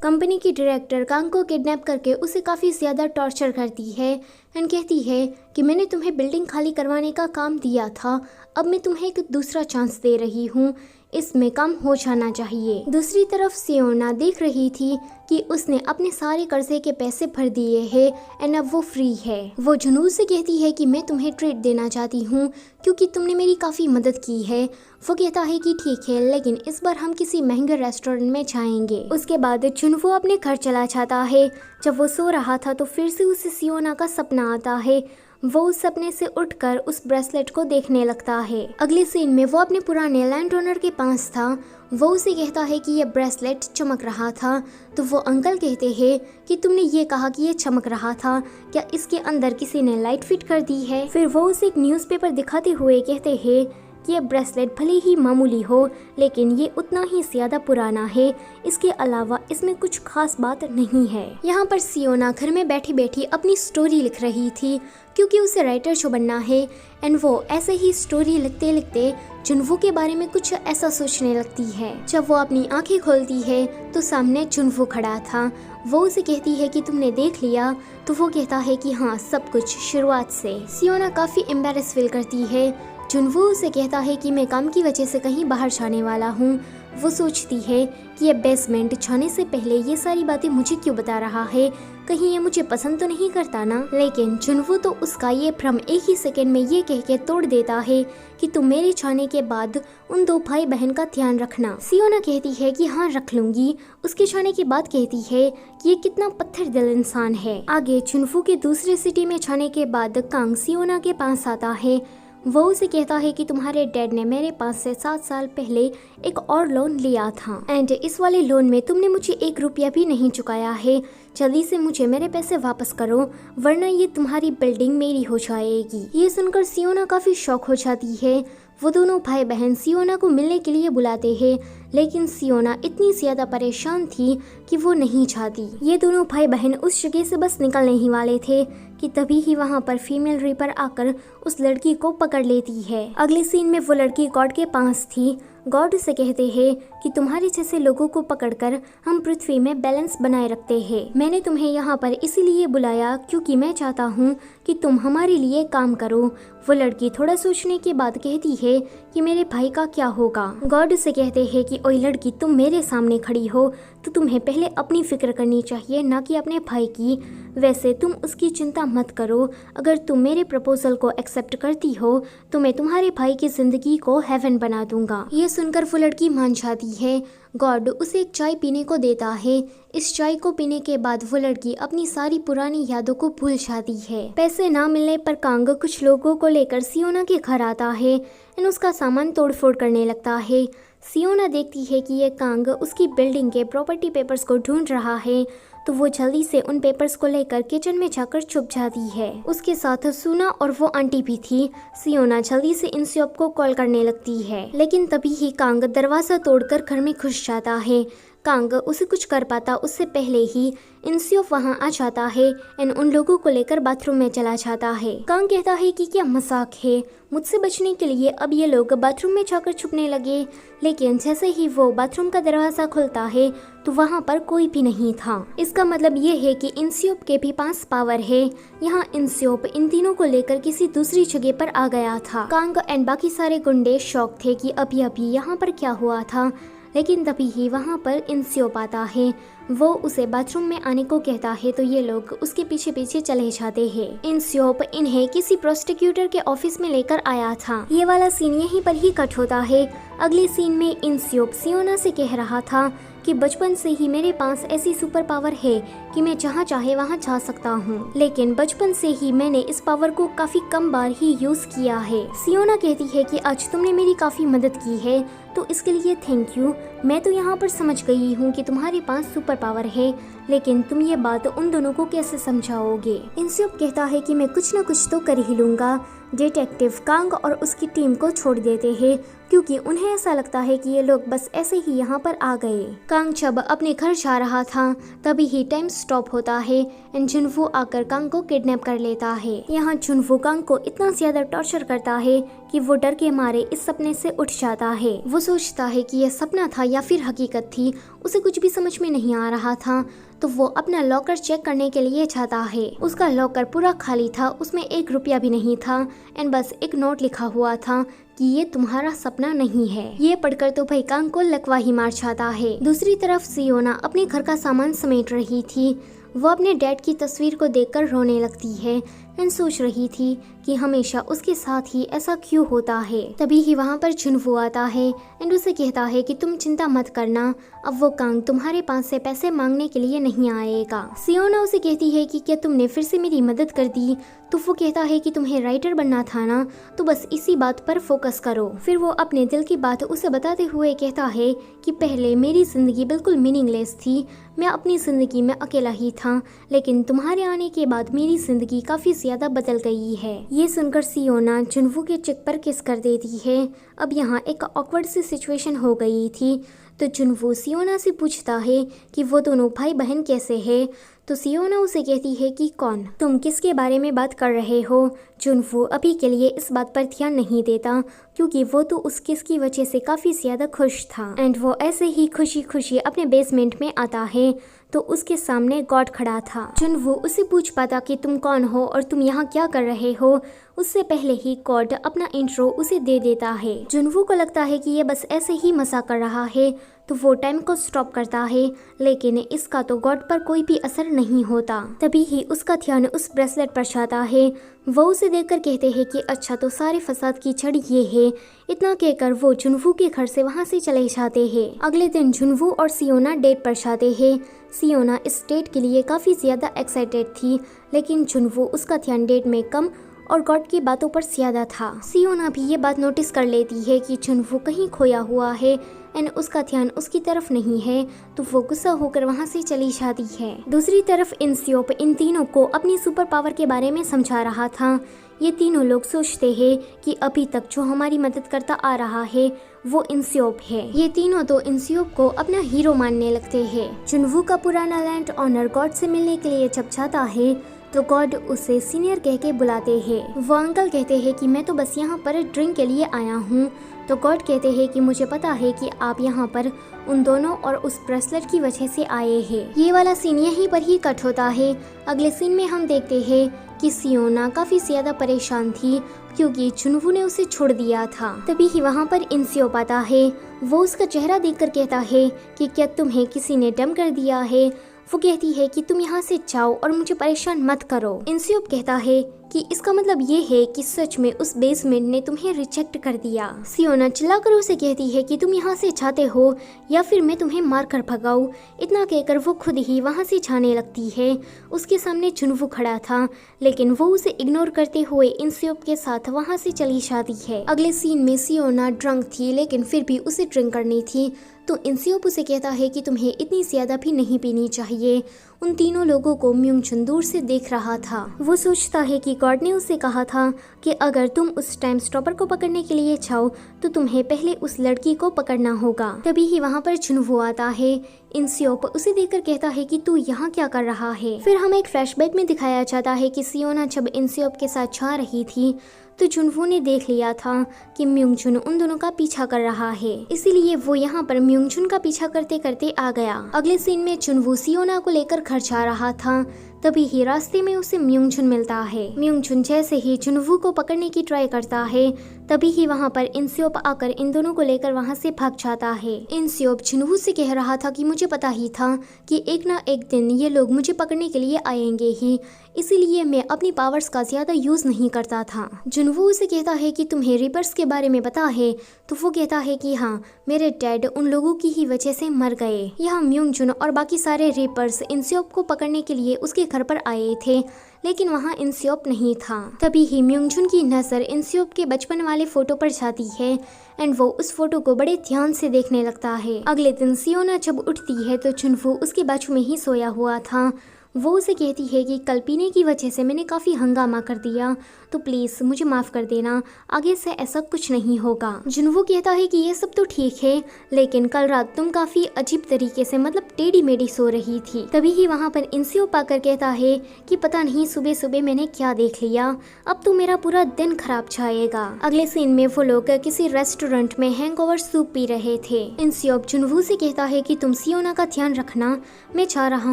Company की director Kong को kidnap करके उसे काफ़ी ज़्यादा टॉर्चर करती है एंड कहती है कि मैंने तुम्हें बिल्डिंग खाली करवाने का काम दिया था, अब मैं तुम्हें एक दूसरा चांस दे रही हूँ, इसमें कम हो जाना चाहिए। दूसरी तरफ सियोना देख रही थी कि उसने अपने सारे कर्जे के पैसे भर दिए हैं एंड अब वो फ्री है। वो जुनू से कहती है कि मैं तुम्हें ट्रीट देना चाहती हूँ क्योंकि तुमने मेरी काफ़ी मदद की है। वो कहता है कि ठीक है, लेकिन इस बार हम किसी महंगे रेस्टोरेंट में जाएंगे। उसके बाद जुनवो अपने घर चला जाता है। जब वो सो रहा था तो फिर से उसे सियोना का सपना आता है। वो उस सपने से उठकर उस ब्रेसलेट को देखने लगता है। अगले सीन में वो अपने पुराने लैंड ओनर के पास था। वो उसे कहता है कि ये ब्रेसलेट चमक रहा था। तो वो अंकल कहते हैं कि तुमने ये कहा कि ये चमक रहा था, क्या इसके अंदर किसी ने लाइट फिट कर दी है? फिर वो उसे एक न्यूज़पेपर दिखाते हुए कहते हैं कि ये ब्रेसलेट भले ही मामूली हो, लेकिन ये उतना ही ज़्यादा पुराना है। इसके अलावा इसमें कुछ खास बात नहीं है। यहाँ पर सियोना घर में बैठी बैठी अपनी स्टोरी लिख रही थी क्योंकि उसे राइटर शो बनना है एंड वो ऐसे ही स्टोरी लिखते लिखते जुनवो के बारे में कुछ ऐसा सोचने लगती है। जब वो अपनी आंखें खोलती है तो सामने जुनवो खड़ा था। वो उसे कहती है कि तुमने देख लिया? तो वो कहता है कि हाँ, सब कुछ शुरुआत से। सियोना काफ़ी एम्बैरेस फील करती है। जुनवो उसे कहता है कि मैं काम की वजह से कहीं बाहर जाने वाला हूँ। वो सोचती है कि ये बेसमेंट जाने से पहले ये सारी बातें मुझे क्यों बता रहा है, कहीं ये मुझे पसंद तो नहीं करता ना। लेकिन जुनवो तो उसका ये भ्रम एक ही सेकंड में ये कह के तोड़ देता है कि तुम मेरे जाने के बाद उन दो भाई बहन का ध्यान रखना। सियोना कहती है कि हाँ, रख लूंगी। उसके जाने के बाद कहती है कि ये कितना पत्थर दिल इंसान है। आगे जुनवो के दूसरे सिटी में जाने के बाद कांग सियोना के पास आता है। वो उसे कहता है कि तुम्हारे डैड ने मेरे पास से 7 साल पहले एक और लोन लिया था एंड इस वाले लोन में तुमने मुझे 1 रुपया भी नहीं चुकाया है। जल्दी से मुझे मेरे पैसे वापस करो, वरना ये तुम्हारी बिल्डिंग मेरी हो जाएगी। ये सुनकर सियोना काफी शॉक हो जाती है। वो दोनों भाई बहन सियोना को मिलने के लिए बुलाते हैं, लेकिन सियोना इतनी ज्यादा परेशान थी कि वो नहीं चाहती। ये दोनों भाई बहन उस जगह से बस निकलने ही वाले थे कि तभी ही वहाँ पर फीमेल रीपर आकर उस लड़की को पकड़ लेती है। अगले सीन में वो लड़की गॉड के पास थी। गॉड से कहते हैं कि तुम्हारे जैसे लोगों को पकड़कर हम पृथ्वी में बैलेंस बनाए रखते हैं। मैंने तुम्हें यहाँ पर इसीलिए बुलाया क्योंकि मैं चाहता हूँ कि तुम हमारे लिए काम करो। वो लड़की थोड़ा सोचने के बाद कहती है कि मेरे भाई का क्या होगा। गॉड से कहते हैं कि ओए लड़की, तुम मेरे सामने खड़ी हो तो तुम्हें पहले अपनी फिक्र करनी चाहिए, ना कि अपने भाई की। वैसे तुम उसकी चिंता मत करो। अगर तुम मेरे प्रपोजल को एक्सेप्ट करती हो तो मैं तुम्हारे भाई की जिंदगी को हेवन बना दूंगा। ये सुनकर वो लड़की मान जाती है। गॉड उसे एक चाय पीने को देता है। इस चाय को पीने के बाद वो लड़की अपनी सारी पुरानी यादों को भूल जाती है। पैसे ना मिलने पर कांग कुछ लोगों को लेकर सियोना के घर आता है और उसका सामान तोड़फोड़ करने लगता है। सियोना देखती है कि ये कांग उसकी बिल्डिंग के प्रॉपर्टी पेपर्स को ढूंढ रहा है, तो वो जल्दी से उन पेपर्स को लेकर किचन में जाकर छुप जाती है। उसके साथ सुना और वो आंटी भी थी। सियोना जल्दी से इंस्योप को कॉल करने लगती है, लेकिन तभी ही कांग दरवाजा तोड़कर घर में घुस जाता है। कांग उसे कुछ कर पाता उससे पहले ही इंस्योप वहां आ जाता है एंड उन लोगों को लेकर बाथरूम में चला जाता है। कांग कहता है कि क्या मजाक है, मुझसे बचने के लिए अब ये लोग बाथरूम में जाकर छुपने लगे। लेकिन जैसे ही वो बाथरूम का दरवाजा खुलता है तो वहाँ पर कोई भी नहीं था। इसका मतलब ये है कि इंस्योप के भी पास पावर है। यहाँ इंस्योप इन तीनों को लेकर किसी दूसरी जगह पर आ गया था। कांग एंड बाकी सारे गुंडे शॉक थे कि अभी अभी यहाँ पर क्या हुआ था, लेकिन तभी ही वहाँ पर इंस्योप आता है। वो उसे बाथरूम में आने को कहता है तो ये लोग उसके पीछे पीछे चले जाते हैं। इंस्योप इन्हें किसी प्रोसिक्यूटर के ऑफिस में लेकर आया था। ये वाला सीन यहीं पर ही कट होता है। अगले सीन में इंस्योप सियोना से कह रहा था कि बचपन से ही मेरे पास ऐसी सुपर पावर है कि मैं जहाँ चाहे वहाँ जा सकता हूँ, लेकिन बचपन से ही मैंने इस पावर को काफी कम बार ही यूज किया है। सियोना कहती है कि आज तुमने मेरी काफी मदद की है तो इसके लिए थैंक यू। मैं तो यहाँ पर समझ गई हूँ कि तुम्हारे पास सुपर पावर है, लेकिन तुम ये बात उन दोनों को कैसे समझाओगे? इंस्योप कहता है कि मैं कुछ न कुछ तो कर ही लूंगा। डिटेक्टिव कांग और उसकी टीम को छोड़ देते हैं क्योंकि उन्हें ऐसा लगता है कि ये लोग बस ऐसे ही यहाँ पर आ गए। कांग जब अपने घर जा रहा था तभी ही टाइम स्टॉप होता है एंड जुनवू आकर कांग को किडनैप कर लेता है। यहाँ जुनवू कांग को इतना ज्यादा टॉर्चर करता है कि वो डर के मारे इस सपने से उठ जाता है। वो सोचता है कि यह सपना था या फिर हकीकत थी, उसे कुछ भी समझ में नहीं आ रहा था। तो वो अपना लॉकर चेक करने के लिए जाता है। उसका लॉकर पूरा खाली था, उसमें 1 रुपया भी नहीं था एंड बस एक नोट लिखा हुआ था कि ये तुम्हारा सपना नहीं है। ये पढ़कर तो भाई कांग को लकवा ही मार जाता है। दूसरी तरफ सियोना अपने घर का सामान समेट रही थी। वो अपने डैड की तस्वीर को देखकर रोने लगती है एंड सोच रही थी कि हमेशा उसके साथ ही ऐसा क्यों होता है। तभी ही वहाँ पर जुनवू आता है एंड उसे कहता है कि तुम चिंता मत करना, अब वो कांग तुम्हारे पास से पैसे मांगने के लिए नहीं आएगा। सियोना उसे कहती है कि क्या तुमने फिर से मेरी मदद कर दी? तो वो कहता है कि तुम्हें राइटर बनना था ना, तो बस इसी बात पर फोकस करो। फिर वो अपने दिल की बात उसे बताते हुए कहता है कि पहले मेरी जिंदगी बिल्कुल मीनिंगलेस थी, मैं अपनी जिंदगी में अकेला ही था, लेकिन तुम्हारे आने के बाद मेरी जिंदगी काफी ज्यादा बदल गई है। ये सुनकर सियोना जुनवू के चिक पर किस कर देती है। अब यहाँ एक ऑकवर्ड सी सिचुएशन हो गई थी। तो जुनवू सियोना से पूछता है कि वो दोनों भाई बहन कैसे हैं। तो सियोना उसे कहती है कि कौन, तुम किसके बारे में बात कर रहे हो? जुनवू अभी के लिए इस बात पर ध्यान नहीं देता क्योंकि वो तो उस किस की वजह से काफी ज्यादा खुश था एंड वो ऐसे ही खुशी खुशी अपने बेसमेंट में आता है तो उसके सामने गॉड खड़ा था। जुनवू उसे पूछ पाता कि तुम कौन हो और तुम यहाँ क्या कर रहे हो, उससे पहले ही गॉड अपना इंट्रो उसे दे देता है। जुनवू को लगता है कि ये बस ऐसे ही मजाक कर रहा है तो वो टाइम को स्टॉप करता है, लेकिन इसका तो गॉड पर कोई भी असर नहीं होता। तभी ही उसका ध्यान उस ब्रेसलेट पर जाता है। वो उसे देखकर कहते हैं कि अच्छा तो सारे फसाद की जड़ ये है। इतना कहकर वो जुनवू के घर से वहाँ से चले जाते हैं। अगले दिन जुनवू और सियोना डेट पर जाते हैं। सियोना इस डेट के लिए काफी ज्यादा एक्साइटेड थी, लेकिन जुनवू उसका ध्यान डेट में कम और गॉड की बातों पर ज्यादा था। सियोना भी ये बात नोटिस कर लेती है कि जुनवू कहीं खोया हुआ है एंड उसका ध्यान उसकी तरफ नहीं है, तो वो गुस्सा होकर वहाँ से चली जाती है। दूसरी तरफ इंसियोप इन तीनों को अपनी सुपर पावर के बारे में समझा रहा था। ये तीनों लोग सोचते हैं कि अभी तक जो हमारी मदद करता आ रहा है वो इंसियोप है। ये तीनों तो इंसियोप को अपना हीरो मानने लगते हैं। जुनवू का पुराना लैंड ऑनर गॉड से मिलने के लिए जब जाता है तो गॉड उसे सीनियर कह के बुलाते हैं। वो अंकल कहते हैं कि मैं तो बस यहाँ पर ड्रिंक के लिए आया हूँ। तो गॉड कहते हैं कि मुझे पता है कि आप यहाँ पर उन दोनों और उस ब्रेसलेट की वजह से आए हैं। ये वाला सीन यहीं पर ही कट होता है। अगले सीन में हम देखते हैं कि सियोना काफी ज्यादा परेशान थी क्योंकि जुनवू ने उसे छोड़ दिया था। तभी ही वहाँ पर इंसियोप आता है। वो उसका चेहरा देखकर कहता है कि क्या तुम्हें किसी ने डम कर दिया है? वो कहती है कि तुम यहाँ से जाओ और मुझे परेशान मत करो। इंसियोप कहता है कि इसका मतलब ये है कि सच में उस बेसमेंट ने तुम्हें रिजेक्ट कर दिया। सियोना चिल्लाकर उसे कहती है कि तुम यहाँ से जाते हो या फिर मैं तुम्हें मार कर भगाऊं। इतना कहकर वो खुद ही वहाँ से जाने लगती है। उसके सामने जुनवू खड़ा था, लेकिन वो उसे इग्नोर करते हुए इंसियोप के साथ वहाँ से चली जाती है। अगले सीन में सियोना ड्रंक थी, लेकिन फिर भी उसे ड्रिंक करनी थी। तो इंसियोप उसे कहता है कि तुम्हें इतनी ज्यादा भी नहीं पीनी चाहिए। उन तीनों लोगों को म्यूंगचुन दूर से देख रहा था। वो सोचता है कि गॉड ने उसे कहा था कि अगर तुम उस टाइम स्टॉपर को पकड़ने के लिए जाओ तो तुम्हें पहले उस लड़की को पकड़ना होगा। तभी ही वहाँ पर जुनवू आता है। इंसियोप उसे देखकर कहता है कि तू यहाँ क्या कर रहा है। फिर हमें एक फ्लैशबैक में दिखाया जाता है कि सियोना जब इंसियोप के साथ जा रही थी तो जुनवू ने देख लिया था कि म्यूंगचुन उन दोनों का पीछा कर रहा है, इसीलिए वो यहाँ पर म्यूंगचुन का पीछा करते करते आ गया। अगले सीन में जुनवू सियोना को लेकर घर जा रहा था। तभी ही रास्ते में उसे म्यूंगचुन मिलता है। म्यूंगचुन जैसे ही जुनवू को पकड़ने की ट्राई करता है, तभी ही वहाँ पर इंसियोप आकर इन दोनों को लेकर वहाँ से भाग जाता है। इंसियोप जुनवू से कह रहा था कि मुझे पता ही था कि एक ना एक दिन ये लोग मुझे पकड़ने के लिए आएंगे ही, इसीलिए मैं अपनी पावर्स का ज्यादा यूज नहीं करता था। जुनवू उसे कहता है कि तुम्हें रिपर्स के बारे में पता है? तो वो कहता है कि हाँ, मेरे डैड उन लोगों की ही वजह से मर गए। यहाँ म्यूंगचुन और बाकी सारे रिपर्स इंसियोप को पकड़ने के लिए उसके घर पर आए थे, लेकिन वहाँ इंसियोप नहीं था। तभी ही म्यूंगचुन की नजर इंसियोप के बचपन वाले फोटो पर जाती है एंड वो उस फोटो को बड़े ध्यान से देखने लगता है। अगले दिन सियोना जब उठती है तो जुनवू उसके बाजू में ही सोया हुआ था। वो उसे कहती है कि कल पीने की वजह से मैंने काफ़ी हंगामा कर दिया, तो प्लीज़ मुझे माफ़ कर देना, आगे से ऐसा कुछ नहीं होगा। जुनवो कहता है कि ये सब तो ठीक है, लेकिन कल रात तुम काफ़ी अजीब तरीके से मतलब टेढ़ी मेढ़ी सो रही थी। तभी ही वहाँ पर इंसियोप आकर कहता है कि पता नहीं सुबह सुबह मैंने क्या देख लिया, अब तो मेरा पूरा दिन खराब जाएगा। अगले सीन में वो लोग किसी रेस्टोरेंट में हैंगओवर सूप पी रहे थे। इंसियोप जुनवो से कहता है कि तुम सियोना का ध्यान रखना, मैं जा रहा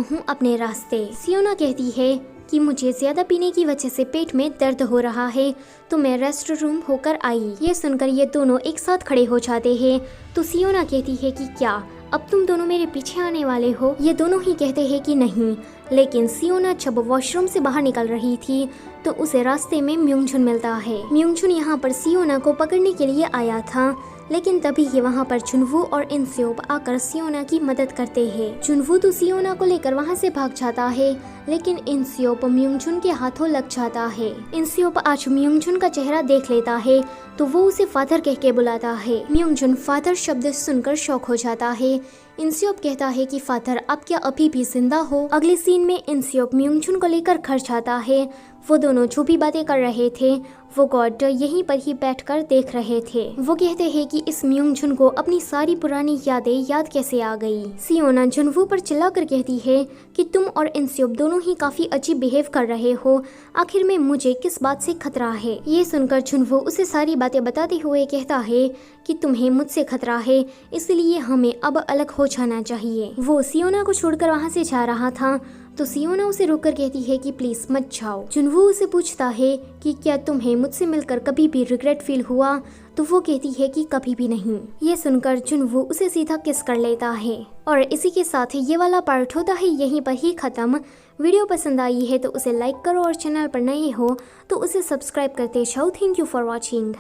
हूँ अपने रास्ते। सियोना कहती है कि मुझे ज्यादा पीने की वजह से पेट में दर्द हो रहा है, तो मैं रेस्ट रूम होकर आई। ये सुनकर ये दोनों एक साथ खड़े हो जाते हैं। तो सियोना कहती है कि क्या अब तुम दोनों मेरे पीछे आने वाले हो? ये दोनों ही कहते हैं कि नहीं। लेकिन सियोना जब वॉशरूम से बाहर निकल रही थी तो उसे रास्ते में म्योंगजुन मिलता है। म्योंगजुन यहाँ पर सियोना को पकड़ने के लिए आया था, लेकिन तभी ही वहाँ पर जुनवो और इंसियोप आकर सियोना की मदद करते हैं। जुनवो तो सियोना को लेकर वहाँ से भाग जाता है, लेकिन इंसियोप म्योंगजुन के हाथों लग जाता है। इंसियोप आज म्योंगजुन का चेहरा देख लेता है तो वो उसे फादर कह के बुलाता है। म्योंगजुन फादर शब्द सुनकर शॉक हो जाता है। इंसियोप कहता है कि फादर आप क्या अभी भी जिंदा हो? अगले सीन में इंसियोप म्योंगजुन को लेकर घर जाता है। वो दोनों जो भी बातें कर रहे थे वो गॉड यहीं पर ही बैठकर देख रहे थे। वो कहते हैं कि इस म्योंगजुन को अपनी सारी पुरानी यादें याद कैसे आ गई। सियोना जुनवो पर चिल्लाकर कहती है कि तुम और इंसियोप दोनों ही काफी अजीब बिहेव कर रहे हो, आखिर में मुझे किस बात से खतरा है? ये सुनकर जुनवो उसे सारी बातें बताते हुए कहता है कि तुम्हें मुझसे खतरा है, इसलिए हमें अब अलग हो जाना चाहिए। वो सियोना को छोड़कर वहाँ से जा रहा था तो सियोना उसे रोककर कहती है कि प्लीज मत जाओ। जुनवो उसे पूछता है कि क्या तुम्हें मुझसे मिलकर कभी भी रिग्रेट फील हुआ? तो वो कहती है कि कभी भी नहीं। ये सुनकर जुनवो उसे सीधा किस कर लेता है। और इसी के साथ ये वाला पार्ट होता है यहीं पर ही खत्म। वीडियो पसंद आई है तो उसे लाइक करो और चैनल पर नए हो तो उसे सब्सक्राइब करते जाओ। Thank you for watching.